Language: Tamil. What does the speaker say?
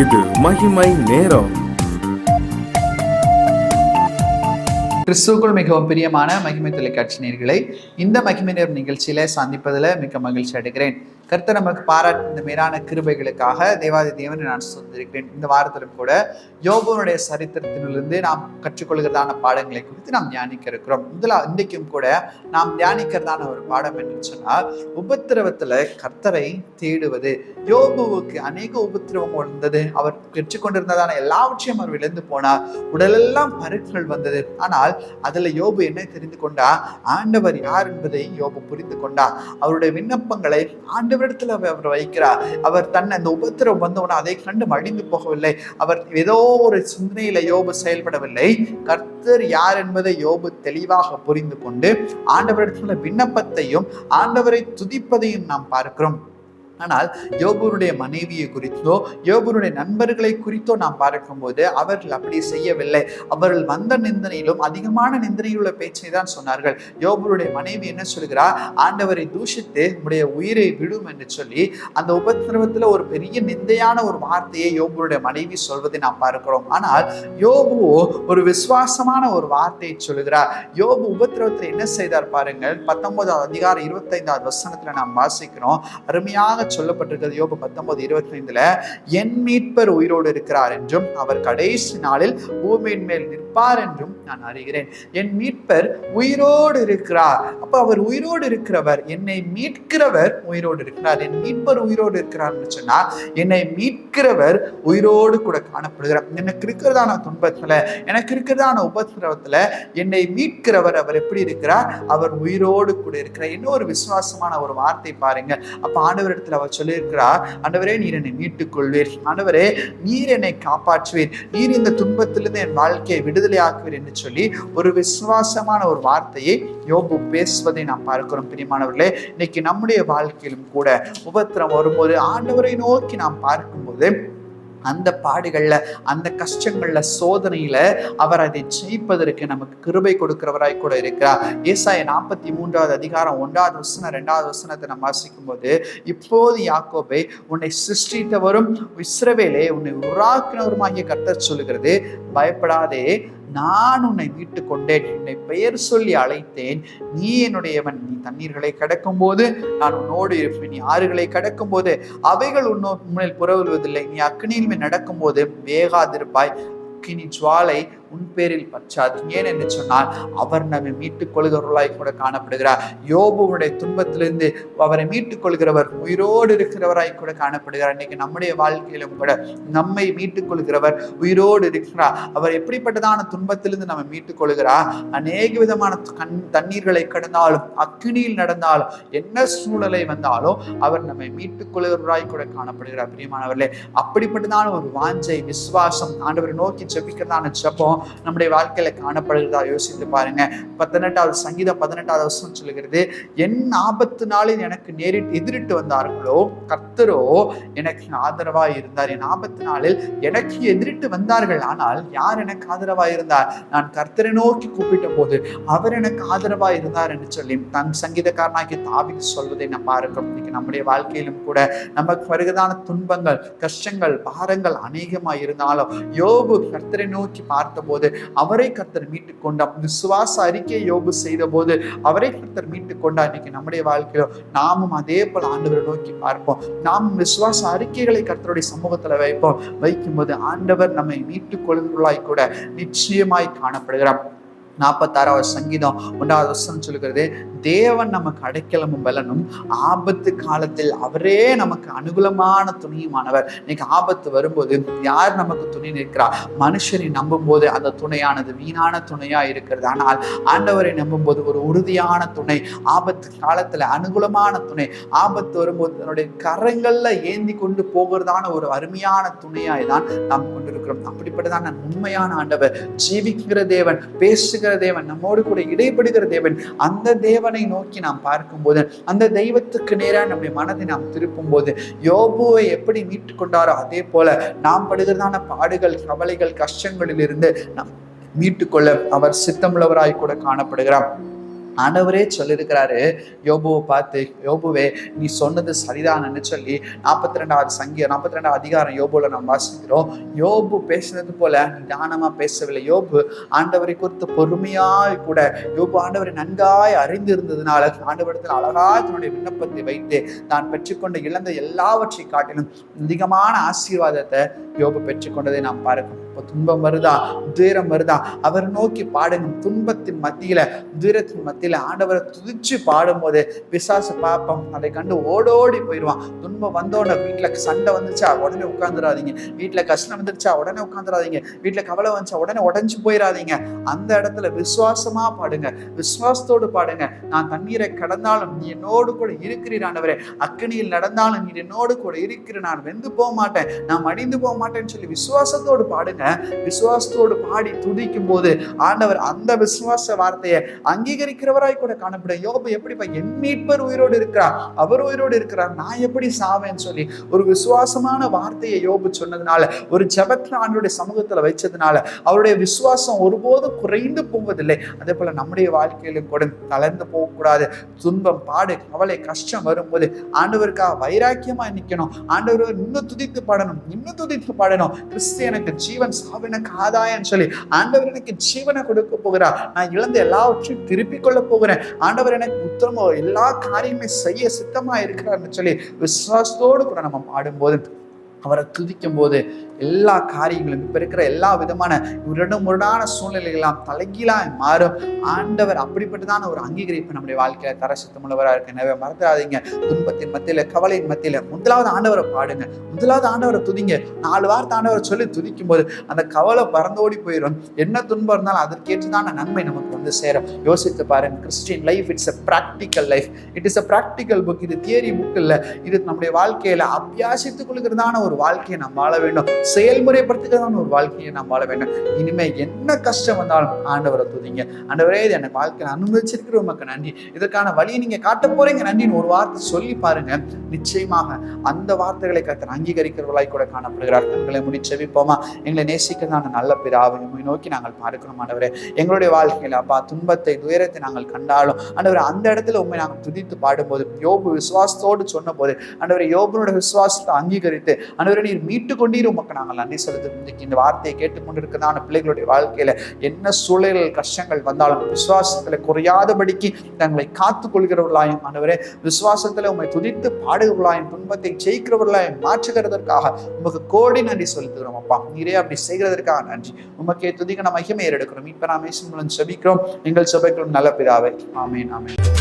இது மகிமை நேரம். கிறிஸ்துவுக்குள் மிகவும் பிரியமான மகிமை தொலைக்காட்சி நேயர்களை, இந்த மகிமை நேரம் நிகழ்ச்சியில சந்திப்பதில் மிக மகிழ்ச்சி அடைகிறேன். கர்த்தர் நமக்கு பாராட்டு இந்த மேலான கிருபைகளுக்காக தேவாதி தேவனை நான் சொல்லியிருக்கிறேன். இந்த வாரத்திலும் கூட யோபுனுடைய சரித்திரத்திலிருந்து நாம் கற்றுக்கொள்கிறதான பாடங்களை குறித்து நாம் தியானிக்க இருக்கிறோம். இன்றைக்கும் கூட நாம் தியானிக்கிறதான ஒரு பாடம் என்று சொன்னால், உபத்திரவத்துல கர்த்தரை தேடுவது. யோபுவுக்கு அநேக உபத்திரவம் வந்தது. அவர் பெற்றுக்கொண்டிருந்ததான எல்லாவற்றையும் அவர் இழந்து போனார். உடலெல்லாம் பருக்கள் வந்தது. ஆனால் அதுல யோபு என்ன தெரிந்து கொண்டா? ஆண்டவர் யார் என்பதை யோபு புரிந்து கொண்டார். அவருடைய விண்ணப்பங்களை ஆண்டவரிடத்தில் அவர் வைக்கிறார். அவர் தன்னை அந்த உபத்திரவம் வந்தவுடன் அதை கண்டு மடிந்து போகவில்லை. அவர் ஏதோ ஒரு சிந்தனையில யோபு செயல்படவில்லை. கர்த்தர் யார் என்பதை யோபு தெளிவாக புரிந்து கொண்டு ஆண்டவரிடத்தில் விண்ணப்பத்தையும் ஆண்டவரை துதிப்பதையும் நாம் பார்க்கிறோம். ஆனால் யோபுனுடைய மனைவியை குறித்தோ யோபுனுடைய நண்பர்களை குறித்தோ நாம் பார்க்கும்போது அவர்கள் அப்படி செய்யவில்லை. அவர்கள் வந்த நிந்தனையிலும் அதிகமான நிந்தனையுள்ள பேச்சை தான் சொன்னார்கள். யோபுனுடைய மனைவி என்ன சொல்கிறார்? ஆண்டவரை தூஷித்து உடைய உயிரை விடும் என்று சொல்லி அந்த உபத்திரவத்துல ஒரு பெரிய நிந்தையான ஒரு வார்த்தையை யோபுனுடைய மனைவி சொல்வதை நாம் பார்க்கிறோம். ஆனால் யோபு ஒரு விசுவாசமான ஒரு வார்த்தையை சொல்லுகிறார். யோபு உபத்திரவத்தில் என்ன செய்தார் பாருங்கள். 19வது அதிகாரம் 25வது வசனத்துல நாம் வாசிக்கிறோம். அருமையாக சொல்லப்பட்டிருக்கிறது. யோபு 19:25, என் மீட்பர் உயிரோடு இருக்கிறார் என்றும் அவர் கடைசி நாளில் பூமியின் மேல் நிற்பார் என்றும் நான் அறிகிறேன். என் மீட்பர் உயிரோடு இருக்கிறார். அப்ப அவர் உயிரோடு இருக்கிறவர், என்னை மீட்கிறவர் உயிரோடு இருக்கிறார். என் மீட்பர் உயிரோடு இருக்கிறார் என்று சொன்னா, என்னை மீட்கிறவர் உயிரோடு கூட காணப்படுகிறார். எனக்கு இருக்கிறதான துன்பத்துல, எனக்கு இருக்கிறதான உபத்திரவத்துல என்னை மீட்கிறவர் அவர் எப்படி இருக்கிறார்? அவர் உயிரோடு கூட இருக்கிறார். இன்னொரு விசுவாசமான ஒரு வார்த்தை பாருங்க. அப்ப ஆண்டவரிடத்துல அவர் சொல்லியிருக்கிறார், ஆண்டவரே நீர் என்னை மீட்டுக் கொள்வீர், ஆண்டவரே நீர் என்னை காப்பாற்றுவீர், நீர் இந்த துன்பத்திலிருந்து என் வாழ்க்கையை விடுதலை ஆக்குவீர் என்று சொல்லி ஒரு விசுவாசமான ஒரு வார்த்தையை யோபு பேசுவதை நாம் பார்க்கிறோம். பிரியமானவர்களே, இன்னைக்கு நம்முடைய வாழ்க்கையிலும் கூட உபத்திரம் வரும்போது ஆண்டவரை நோக்கி நாம் பார்க்கும்போது அந்த பாடுகள்ல, அந்த கஷ்டங்கள்ல, சோதனையில அவர் அதை ஜெயிப்பதற்கு நமக்கு கிருபை கொடுக்கிறவராய் கூட இருக்கிறார். ஏசாயா 43வது அதிகாரம் 1வது வசனம் 2வது வசனத்தை நம்ம வாசிக்கும் போது, இப்போது யாக்கோபே உன்னை சிருஷ்டித்தவரும் இஸ்ரவேலே உன்னை உருவாக்கினவருமாகிய கர்த்தர் சொல்லுகிறது, பயப்படாதே, நான் உன்னை மீட்டு கொண்டேன், உன்னை பெயர் சொல்லி அழைத்தேன், நீ என்னுடையவன். நீ தண்ணீர்களை கடக்கும் போது நான் உன்னோடு இருப்பேன், நீ ஆறுகளை கடக்கும் போது அவைகள் உன்னில் புறவுவதில்லை, நீ அக்னியில் மேல் நடக்கும் போது வேகாதிருப்பாய், அக்கினி ஜுவாலை உன் பேரில் பற்றாது. ஏன் என்று சொன்னால் அவர் நம்மை மீட்டுக் கொள்கிறவர்களாய் கூட காணப்படுகிறார். யோபுவுடைய துன்பத்திலிருந்து அவரை மீட்டுக் கொள்கிறவர் உயிரோடு இருக்கிறவராய் கூட காணப்படுகிறார். இன்னைக்கு நம்முடைய வாழ்க்கையிலும் கூட நம்மை மீட்டுக் கொள்கிறவர் உயிரோடு இருக்கிறார். அவர் எப்படிப்பட்டதான துன்பத்திலிருந்து நம்ம மீட்டுக் கொள்கிறார்? அநேக விதமான தண்ணீர்களை கடந்தாலும், அக்னியில் நடந்தாலும், என்ன சூழலை வந்தாலும் அவர் நம்மை மீட்டுக் கொள்கிறவராய் கூட காணப்படுகிறார். பிரியமானவர்களே, அப்படிப்பட்டதான ஒரு வாஞ்சை, விசுவாசம், ஆண்டவரை நோக்கி ஜெபிக்கிறதான ஜெபம் நம்முடைய வாழ்க்கையில காணப்படுகிறதா யோசித்து பாருங்க. 18வது சங்கீதம் 18வது வசனம் சொல்லுகிறது, என் ஆபத்து நாளில் எனக்கு எதிரிட்டு வந்தார்களோ கர்த்தரோ எனக்கு ஆதரவாய் இருந்தார். என் ஆபத்து நாளில் எனக்கு எதிரிட்டு வந்தார்கள், ஆனால் யார் எனக்கு ஆதரவாய் இருந்தார்? நான் கர்த்தரை நோக்கி கூப்பிட்ட போது அவர் எனக்கு ஆதரவாய் இருந்தார் என்று சொல்லி தன் சங்கீதக்காரனாகி தாவீது சொல்வதை நம்ம பார்க்கிறோம். இன்னைக்கு நம்முடைய வாழ்க்கையிலும் கூட நமக்கு வருகிறதான துன்பங்கள், கஷ்டங்கள், பாரங்கள் அநேகமாய் இருந்தாலும் யோபு கர்த்தரை நோக்கி பார்த்தபோது அவரை கர்த்தர் மீட்டுக் கொண்டார். விசுவாச அறிக்கையை யோபு செய்த போது அவரை கர்த்தர் மீட்டுக் கொண்டார். இன்னைக்கு நம்முடைய வாழ்க்கையில நாமும் அதே போல ஆண்டவரை நோக்கி பார்ப்போம். நாம் விசுவாச அறிக்கைகளை கர்த்தருடைய சமூகத்துல வைக்கும்போது ஆண்டவர் நம்மை மீட்டுக் கொள்ளுங்களாய் கூட நிச்சயமாய் காணப்படுகிறார். 46வது சங்கீதம் 1வது வசனம் சொல்லுகிறது, தேவன் நமக்கு அடைக்கலமும் பலனும், ஆபத்து காலத்தில் அவரே நமக்கு அனுகூலமான துணையுமானவர். இன்னைக்கு ஆபத்து வரும்போது யார் நமக்கு துணை நிற்கிறார்? மனுஷரை நம்பும் போது அந்த துணையானது வீணான துணையா இருக்கிறது. ஆனால் ஆண்டவரை நம்பும் போது ஒரு உறுதியான துணை, ஆபத்து காலத்துல அனுகூலமான துணை, ஆபத்து வரும்போது தன்னுடைய கரங்கள்ல ஏந்தி கொண்டு போகிறதான ஒரு அருமையான துணையாய் தான் நாம் கொண்டிருக்கிறோம். அப்படிப்பட்டதான் உண்மையான ஆண்டவர், ஜீவிக்கிற தேவன், பேசுகிற தேவன், நம்மோடு கூட இடைப்படுகிற தேவன். அந்த தேவனை நோக்கி நாம் பார்க்கும்போது, அந்த தெய்வத்துக்கு நேராக நம்முடைய மனதை நாம் திருப்பும் போது, யோபுவை எப்படி மீட்டுக் கொண்டாரோ அதே போல நாம் படுகிறதான பாடுகள், கவலைகள், கஷ்டங்களில் இருந்து நாம் மீட்டுக்கொள்ள அவர் சித்தமுள்ளவராய் கூட காணப்படுகிறார். ஆண்டவரே சொல்லியிருக்கிறாரு யோபுவை பார்த்து, யோபுவே நீ சொன்னது சரிதான்னு சொல்லி 42வது அதிகாரம் யோபுல நாம் வாசிக்கிறோம். யோபு பேசுனது போல நிதானமா பேசவில்லை. யோபு ஆண்டவரை குறித்து பொறுமையாய் கூட யோபு ஆண்டவரை நன்காய் அறிந்து இருந்ததுனால ஆண்டவரிடத்தில் அழகா தன்னுடைய விண்ணப்பத்தை வைத்து தான் பெற்றுக்கொண்ட இழந்த எல்லாவற்றை காட்டிலும் அதிகமான ஆசீர்வாதத்தை யோபு பெற்றுக்கொண்டதை நாம் பார்க்கணும். துன்பம் வருதா, துயரம் வருதா, அவர் நோக்கி பாடணும். துன்பத்தின் மத்தியில, துயரத்தின் மத்தியில ஆண்டவரை துதிச்சு பாடும் போது பிசாசு பாப்பம் அதை கண்டு ஓடோடி போயிடுவான். துன்பம் வந்தோடனே வீட்டுல சண்டை வந்துச்சா உடனே உட்காந்துடாதீங்க, வீட்டுல கஷ்டம் வந்துருச்சா உடனே உட்காந்துடாதீங்க, வீட்டுல கவலை வந்துச்சா உடனே உடஞ்சு போயிடாதீங்க. அந்த இடத்துல விசுவாசமா பாடுங்க, விசுவாசத்தோடு பாடுங்க. நான் தண்ணீரை கடந்தாலும் நீ என்னோடு கூட இருக்கிறீர் ஆண்டவரே, அக்கினியில் நடந்தாலும் நீ என்னோடு கூட இருக்கிற, நான் வெந்து போக மாட்டேன், நான் மடிந்து போக மாட்டேன்னு சொல்லி விசுவாசத்தோடு பாடுங்க. விசுவாசத்தோடு பாடி துதிக்கும் போது ஆண்டவர் அந்த விசுவாச வார்த்தையை அங்கீகரிக்கிறவராய் கூட காணப்படும். யோபு எப்படிப்பா, என் மீட்பர் உயிரோடு இருக்கிறார், அவர் உயிரோடு இருக்கிறார், நான் எப்படி சாவேன்னு சொல்லி ஒரு விசுவாசமான வார்த்தையை யோபு சொன்னதுனால, ஒரு ஜெபத்தை ஆண்டவருடைய சமூகத்துல வச்சதுனால அவருடைய விசுவாசம் ஒருபோதும் குறைந்து போவதில்லை. அதே போல நம்முடைய வாழ்க்கையிலும் கூட தளர்ந்து போகக்கூடாது. துன்பம், பாடு, கவலை, கஷ்டம் வரும்போது ஆண்டவருக்காக வைராக்கியமா நிக்கணும். ஆண்டவர் இன்னும் துதித்து பாடணும், இன்னும் துதித்து பாடணும். கிறிஸ்து எனக்கு ஜீவன், சாவினுக்கு ஆதாயம் சொல்லி ஆண்டவர் எனக்கு ஜீவனை கொடுக்க போகிறார், நான் இழந்த எல்லாவற்றையும் திருப்பிக் கொள்ள போகிறேன், ஆண்டவர் எனக்கு உத்தரமோ எல்லா காரியமே செய்ய சித்தமா இருக்கிறார்னு சொல்லி விசுவாசத்தோடு கூட நம்ம பாடும்போது, அவரை துதிக்கும் போது எல்லா காரியங்களும், இப்ப இருக்கிற எல்லா விதமான முரடான சூழ்நிலைகளாம் தலைகீழாய் மாறும். ஆண்டவர் அப்படிப்பட்டதான ஒரு அங்கீகரிப்பு நம்முடைய வாழ்க்கையில தர சித்தமுள்ளவராக இருக்கு. எனவே மறந்துடாதீங்க, துன்பத்தின் மத்தியில, கவலையின் மத்தியில முதலாவது ஆண்டவரை பாடுங்க, முதலாவது ஆண்டவரை துதிங்க. 4 வார்த்தை ஆண்டவரை சொல்லி துதிக்கும் போது அந்த கவலை பறந்தோடி போயிடும். என்ன துன்பம் இருந்தாலும் அதற்கேற்றதான நன்மை நமக்கு வந்து சேரும். யோசித்து பாருங்க, Christian life it's a practical life, it is a practical book. இது தியரி புக் இல்ல, இது நம்முடைய வாழ்க்கையில அபியாசித்துக் கொள்கிறதான ஒரு வாழ்க்கையை நாம் வாழ வேண்டும், செயல்முறைப்படுத்துகிறதான ஒரு வாழ்க்கையை நாம் வாழ வேண்டும். இனிமே என்ன கஷ்டம் வந்தாலும் ஆண்டவரை துதிங்க. ஆண்டவரே, இது எனக்கு வாழ்க்கையை அனுமதிச்சிருக்கிற உமக்கு நன்றி, இதற்கான வழியை நீங்க காட்ட போறீங்க நன்றின்னு ஒரு வார்த்தை சொல்லி பாருங்க. நிச்சயமாக அந்த வார்த்தைகளை கர்த்தர் அங்கீகரிக்கிறவர்களாய் கூட காணப்படுகிறார். எங்களை முடி செபிப்போமா? எங்களை நேசிக்கிறதான நல்ல பிதாவை உம்மை நோக்கி நாங்கள் பார்க்கிறோம். ஆண்டவரே, எங்களுடைய வாழ்க்கையில அப்பா துன்பத்தை, துயரத்தை நாங்கள் கண்டாலும் ஆண்டவரே அந்த இடத்துல உண்மை நாங்கள் துதித்து பாடும்போது, யோபு விசுவாசத்தோடு சொன்ன போது ஆண்டவரே யோபுனோட விசுவாசத்தை அங்கீகரித்து ஆண்டவரே நீர் மீட்டு கொண்டீர் உமக்கு நாங்கள் நன்றி செலுத்தும். இந்த வார்த்தையை கேட்டுக்கொண்டிருக்கிறதான பிள்ளைகளுடைய வாழ்க்கையில என்ன சூழல்கள், கஷ்டங்கள் வந்தாலும் விசுவாசத்துல குறையாதபடிக்கு தங்களை காத்துக் கொள்கிறவர்களாயும் ஆண்டவரே விசுவாசத்துல உண்மை துதித்து பாடுகிறவர்களாயும் துன்பத்தை ஜெயிக்கிறவர்களாயும் மாற்றுகிறதற்காக உமக்கு கோடி நன்றி செலுத்துகிறோம். அப்பா நீரே அப்படி செய்கிறதற்காக நன்றி. உமக்கே துதிக்க நம்ம மகிமை எடுக்கிறோம். இப்ப நாம் இயேசு மூலம் ஜெபிக்கிறோம். எங்கள் சபைக்கும் நல்ல பிதாவே. ஆமென், ஆமென்.